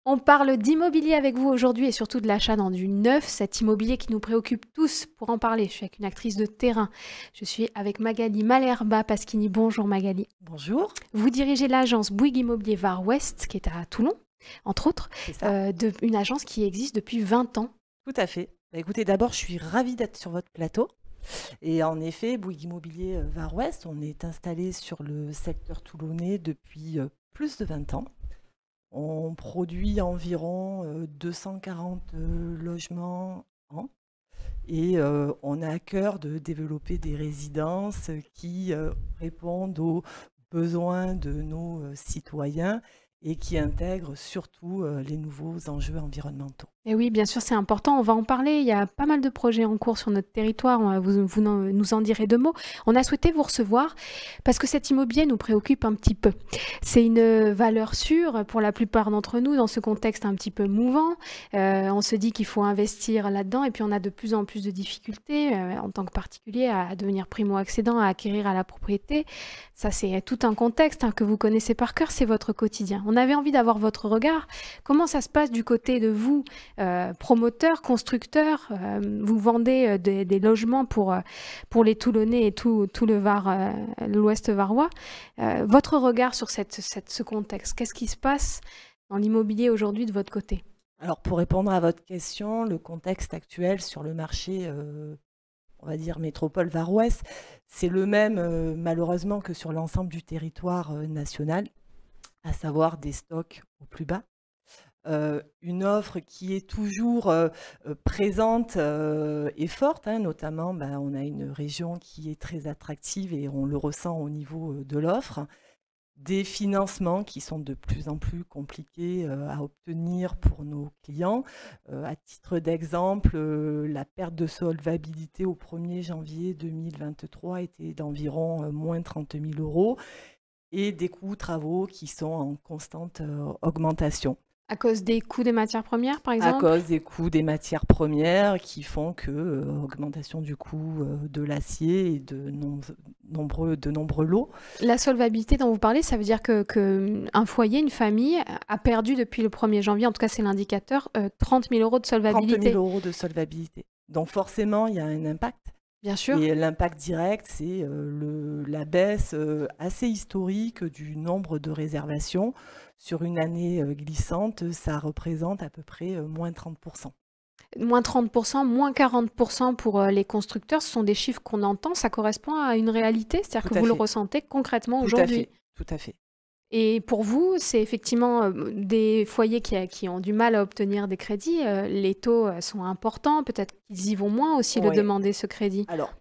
On parle d'immobilier avec vous aujourd'hui et surtout de l'achat dans du neuf, cet immobilier qui nous préoccupe tous. Pour en parler, je suis avec une actrice de terrain. Je suis avec Magali Malherba-Pasquini. Bonjour Magali. Bonjour, Vous dirigez l'agence Bouygues Immobilier Var Ouest, qui est à Toulon, entre autres, c'est ça, une agence qui existe depuis 20 ans. tout à fait. Bah, écoutez, d'abord, je suis ravie d'être sur votre plateau. Et en effet, Bouygues Immobilier Var Ouest, on est installé sur le secteur toulonnais depuis plus de 20 ans. On produit environ 240 logements an et on a à cœur de développer des résidences qui répondent aux besoins de nos citoyens et qui intègrent surtout les nouveaux enjeux environnementaux. Et oui, bien sûr, c'est important. On va en parler. Il y a pas mal de projets en cours sur notre territoire. Nous en direz deux mots. On a souhaité vous recevoir parce que cet immobilier nous préoccupe un petit peu. C'est une valeur sûre pour la plupart d'entre nous dans ce contexte un petit peu mouvant. On se dit qu'il faut investir là-dedans et puis on a de plus en plus de difficultés en tant que particulier à devenir primo-accédant, à acquérir à la propriété. Ça, c'est tout un contexte que vous connaissez par cœur. C'est votre quotidien. On avait envie d'avoir votre regard. Comment ça se passe du côté de vous? Promoteur, constructeur, vous vendez des logements pour les Toulonnais et tout le Var, l'Ouest varois. Votre regard sur ce contexte, qu'est-ce qui se passe dans l'immobilier aujourd'hui de votre côté? Alors pour répondre à votre question, le contexte actuel sur le marché, on va dire métropole Var Ouest, c'est le même malheureusement que sur l'ensemble du territoire national, à savoir des stocks au plus bas. Une offre qui est toujours présente et forte, hein, notamment on a une région qui est très attractive et on le ressent au niveau de l'offre. Des financements qui sont de plus en plus compliqués à obtenir pour nos clients. À titre d'exemple, la perte de solvabilité au 1er janvier 2023 était d'environ moins 30 000 euros et des coûts travaux qui sont en constante augmentation. À cause des coûts des matières premières, par À exemple? cause des coûts des matières premières qui font que augmentation du coût de l'acier et de nombreux lots. La solvabilité dont vous parlez, ça veut dire que un foyer, une famille a perdu depuis le 1er janvier, en tout cas c'est l'indicateur, 30 000 euros de 30 000 solvabilité. euros de solvabilité. Donc forcément, il y a un impact. Bien sûr. Et l'impact direct, c'est la baisse assez historique du nombre de réservations. Sur une année glissante, ça représente à peu près moins 30%. Moins 30%, moins 40% pour les constructeurs, ce sont des chiffres qu'on entend, ça correspond à une réalité, c'est-à-dire Tout que à vous le fait, ressentez concrètement tout à aujourd'hui. fait, tout à fait. Et pour vous, c'est effectivement des foyers qui ont du mal à obtenir des crédits. Les taux sont importants, peut-être qu'ils y vont moins aussi le Ouais. demander, ce crédit. Alors,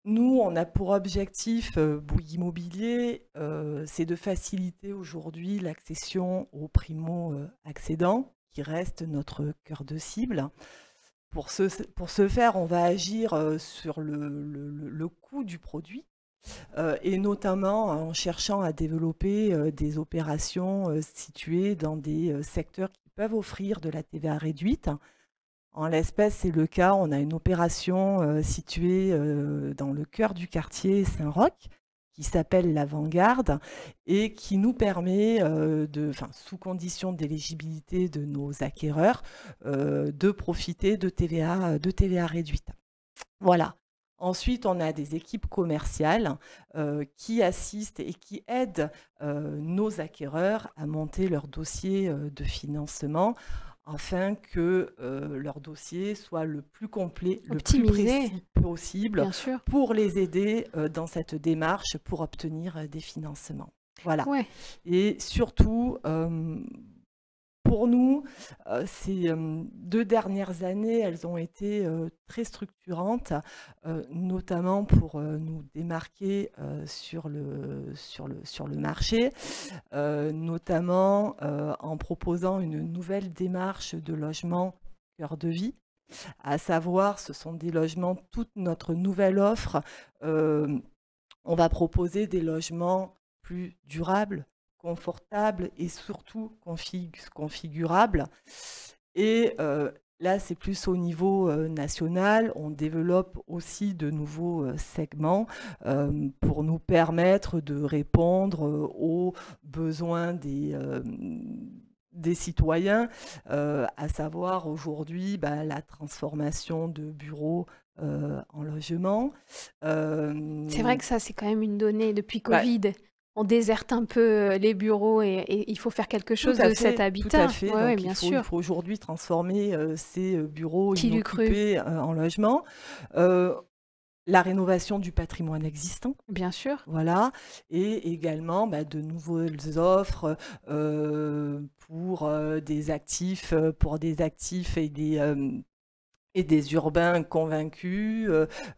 nous, on a pour objectif, Bouygues Immobilier, c'est de faciliter aujourd'hui l'accession aux primo-accédants, qui reste notre cœur de cible. Pour ce faire, on va agir sur le coût du produit et notamment en cherchant à développer des opérations situées dans des secteurs qui peuvent offrir de la TVA réduite. En l'espèce, c'est le cas. On a une opération située dans le cœur du quartier Saint-Roch qui s'appelle l'Avant-Garde et qui nous permet, sous condition d'éligibilité de nos acquéreurs, de profiter de TVA réduite. Voilà. Ensuite, on a des équipes commerciales qui assistent et qui aident nos acquéreurs à monter leur dossier de financement afin que leur dossier soit le plus complet, le plus Optimiser, précis possible bien sûr. pour les aider dans cette démarche pour obtenir des financements. Voilà. Ouais. Et surtout, pour nous, ces 2 dernières années, elles ont été très structurantes, notamment pour nous démarquer sur le marché, notamment en proposant une nouvelle démarche de logement cœur de vie, à savoir ce sont des logements, toute notre nouvelle offre, on va proposer des logements plus durables, confortables et surtout configurables. Et là, c'est plus au niveau national. On développe aussi de nouveaux segments pour nous permettre de répondre aux besoins des des citoyens, à savoir aujourd'hui la transformation de bureaux en logement. C'est vrai que ça, c'est quand même une donnée depuis Bah, Covid. On déserte un peu les bureaux et il faut faire quelque Tout chose à de cet fait, tout à habitat. fait. Oui, ouais, Donc bien il sûr. faut aujourd'hui transformer ces bureaux Qui l'eût cru? inoccupés en logement. Euh, la rénovation du patrimoine existant. Bien sûr. Voilà, et également de nouvelles offres pour des actifs et des urbains convaincus,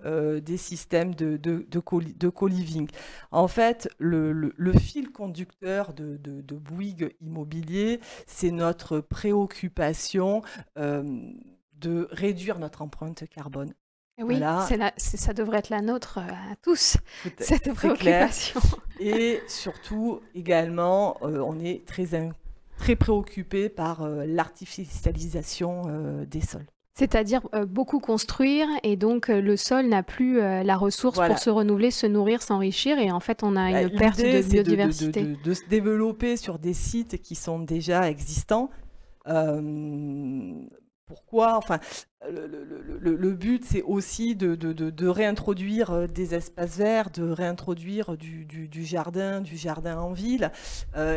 des systèmes de co-living. En fait, le fil conducteur de Bouygues Immobilier, c'est notre préoccupation de réduire notre empreinte carbone. Oui, Voilà, ça devrait être la nôtre à tous, cette c'est clair. préoccupation. Et surtout, également, on est très préoccupé par l'artificialisation des sols. C'est-à-dire beaucoup construire et donc le sol n'a plus la ressource pour se renouveler, se nourrir, s'enrichir et en fait on a une perte de biodiversité. L'idée, c'est de se développer sur des sites qui sont déjà existants. Pourquoi? Enfin, le but, c'est aussi de réintroduire des espaces verts, de réintroduire du jardin en ville.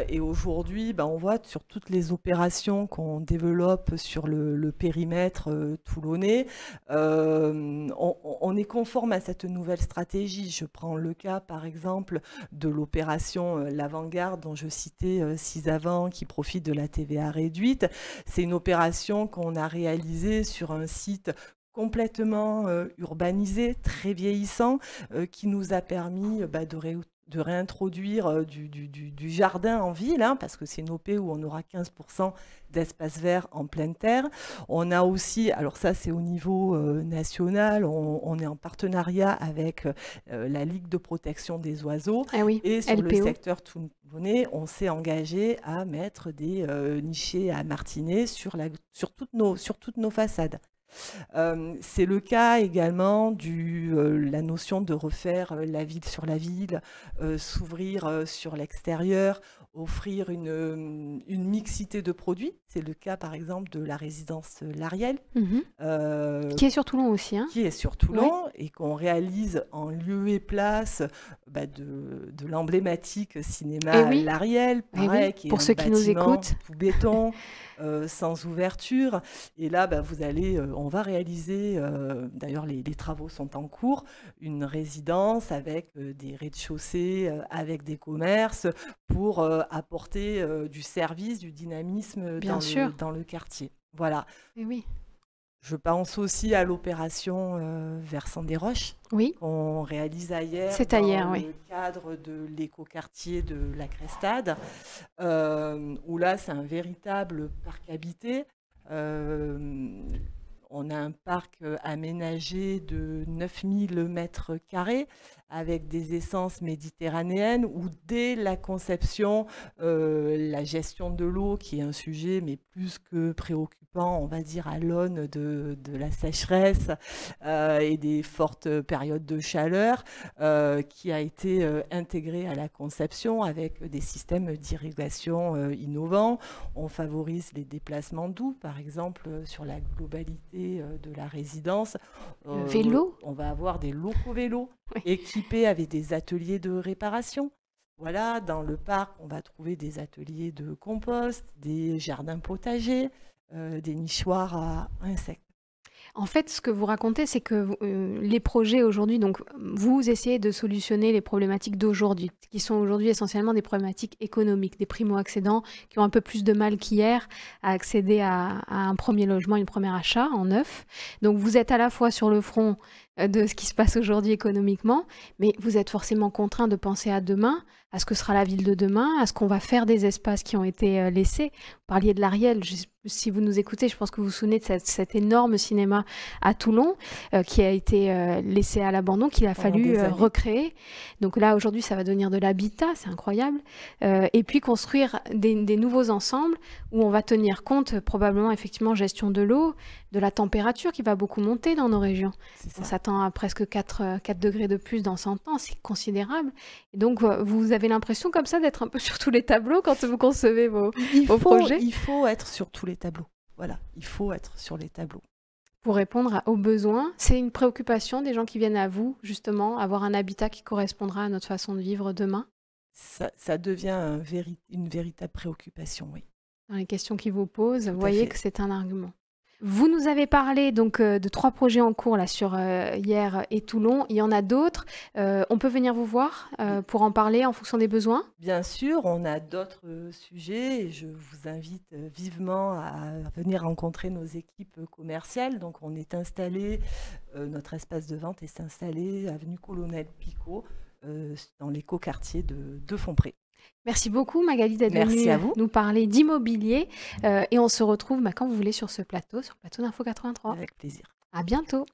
Et aujourd'hui, on voit sur toutes les opérations qu'on développe sur le périmètre toulonnais, on est conforme à cette nouvelle stratégie. Je prends le cas, par exemple, de l'opération L'Avant-Garde, dont je citais ci-avant, qui profite de la TVA réduite. C'est une opération qu'on a réalisée sur un site complètement urbanisé, très vieillissant, qui nous a permis de réintroduire du jardin en ville, parce que c'est une OP où on aura 15% d'espace vert en pleine terre. On a aussi, alors ça c'est au niveau national, on est en partenariat avec la Ligue de protection des oiseaux. Ah oui, et sur LPO. le secteur toulonnais, on s'est engagé à mettre des nichés à martinets sur toutes nos façades. C'est le cas également la notion de refaire la ville sur la ville, s'ouvrir sur l'extérieur, offrir une mixité de produits. C'est le cas par exemple de la résidence L'Ariel. Qui est sur Toulon aussi. Qui est sur Toulon et qu'on réalise en lieu et place de l'emblématique cinéma L'Ariel, pareil, qui est pour un ceux qui nous écoutent. Tout béton, sans ouverture. Et là, on va réaliser, d'ailleurs les travaux sont en cours, une résidence avec des rez-de-chaussée, avec des commerces pour apporter du service, du dynamisme dans le quartier. Voilà. Et oui. Je pense aussi à l'opération Versant des Roches, qu'on réalise ailleurs dans le cadre de l'écoquartier de la Crestade, où là, c'est un véritable parc habité. On a un parc aménagé de 9000 mètres carrés avec des essences méditerranéennes où dès la conception, la gestion de l'eau, qui est un sujet mais plus que préoccupant, on va dire à l'aune de la sécheresse et des fortes périodes de chaleur, qui a été intégré à la conception avec des systèmes d'irrigation innovants. On favorise les déplacements doux, par exemple, sur la globalité de la résidence. Vélo. On va avoir des locaux vélos équipés avec des ateliers de réparation. Voilà, dans le parc, on va trouver des ateliers de compost, des jardins potagers, des nichoirs à insectes. En fait, ce que vous racontez, c'est que les projets aujourd'hui, donc vous essayez de solutionner les problématiques d'aujourd'hui, qui sont aujourd'hui essentiellement des problématiques économiques, des primo-accédants qui ont un peu plus de mal qu'hier à accéder à un premier logement, une première achat en neuf. Donc vous êtes à la fois sur le front de ce qui se passe aujourd'hui économiquement, mais vous êtes forcément contraint de penser à demain, à ce que sera la ville de demain, à ce qu'on va faire des espaces qui ont été laissés. Vous parliez de l'Ariel, si vous nous écoutez, je pense que vous vous souvenez de cet énorme cinéma à Toulon qui a été laissé à l'abandon, qu'il a fallu recréer. Donc là, aujourd'hui, ça va devenir de l'habitat, c'est incroyable. Et puis construire des nouveaux ensembles où on va tenir compte probablement, effectivement, gestion de l'eau, de la température qui va beaucoup monter dans nos régions. On s'attend descend à presque 4 degrés de plus dans 100 ans, c'est considérable. Et donc, vous avez l'impression comme ça d'être un peu sur tous les tableaux quand vous concevez vos projets? Il faut être sur tous les tableaux. Voilà, il faut être sur les tableaux. Pour répondre aux besoins, c'est une préoccupation des gens qui viennent à vous, justement, avoir un habitat qui correspondra à notre façon de vivre demain? Ça devient une véritable préoccupation, oui. Dans les questions qu'ils vous posent, Tout vous à voyez fait. que c'est un argument. Vous nous avez parlé donc de 3 projets en cours là sur Hyères et Toulon. Il y en a d'autres. On peut venir vous voir pour en parler en fonction des besoins? Bien sûr, on a d'autres sujets et je vous invite vivement à venir rencontrer nos équipes commerciales. Donc, on est installé, notre espace de vente est installé avenue Colonel Picot, dans l'écoquartier de Fontpré. Merci beaucoup Magali d'être Merci venue à vous. nous parler d'immobilier et on se retrouve quand vous voulez sur ce plateau, sur le plateau d'Info 83. Avec plaisir. À bientôt.